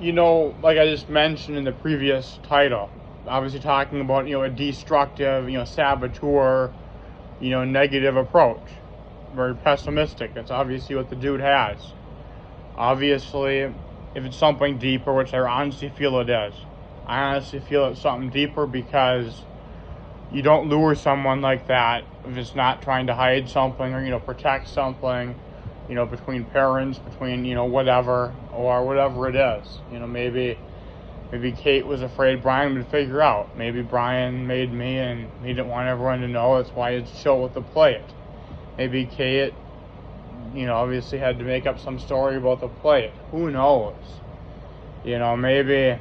like I just mentioned in the previous title, obviously talking about, a destructive, saboteur, negative approach. Very pessimistic. That's obviously what the dude has. Obviously, if it's something deeper, which I honestly feel it is, I honestly feel it's something deeper because you don't lure someone like that if it's not trying to hide something or, protect something, between parents, between, whatever, or whatever it is. Maybe Kate was afraid Brian would figure out. Maybe Brian made me and he didn't want everyone to know. That's why it's chill with the plate. Maybe Kate, obviously had to make up some story about the plate. Who knows? Maybe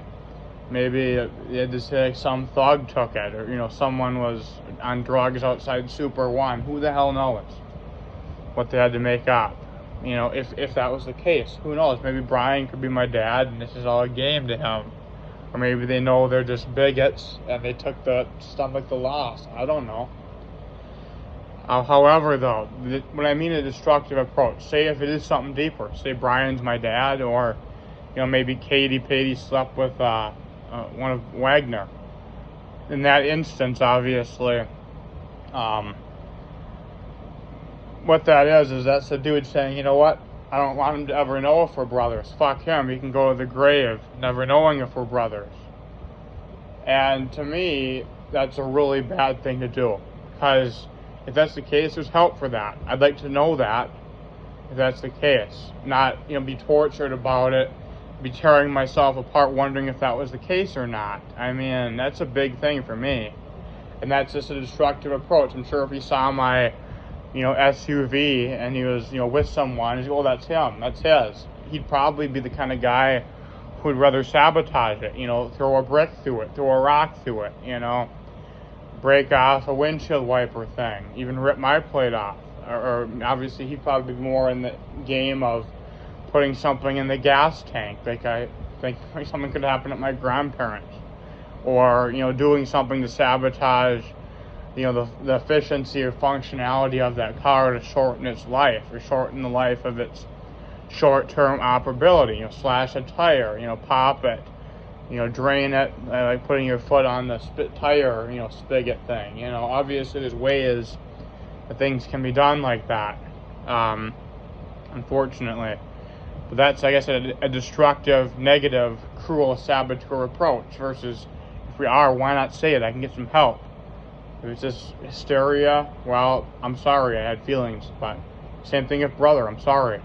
they had to say some thug took it, or someone was on drugs outside Super One. Who the hell knows what they had to make up? If that was the case, who knows? Maybe Brian could be my dad, and this is all a game to him, or maybe they know they're just bigots and they took the stomach the loss. I don't know. However, though, when I mean a destructive approach, say if it is something deeper, say Brian's my dad, or maybe Katie Patey slept with one of Wagner. In that instance, obviously, what that is that's the dude saying, you know what, I don't want him to ever know if we're brothers. Fuck him. He can go to the grave never knowing if we're brothers. And to me, that's a really bad thing to do, because if that's the case, there's help for that. I'd like to know that, if that's the case. Not, be tortured about it, be tearing myself apart wondering if that was the case or not. I mean, that's a big thing for me. And that's just a destructive approach. I'm sure if he saw my, SUV and he was, with someone, he'd go, oh, that's him, that's his. He'd probably be the kind of guy who'd rather sabotage it, throw a brick through it, throw a rock through it, break off a windshield wiper thing, even rip my plate off. Or obviously he'd probably be more in the game of putting something in the gas tank, like I think something could happen at my grandparents, or doing something to sabotage the efficiency or functionality of that car to shorten its life, or shorten the life of its short-term operability. Slash a tire, pop it, drain it, like putting your foot on the tire, spigot thing. Obviously there's ways that things can be done like that, unfortunately. But that's, like I said, a destructive, negative, cruel, saboteur approach, versus if we are, why not say it? I can get some help. If it's just hysteria, well, I'm sorry, I had feelings. But same thing if brother, I'm sorry.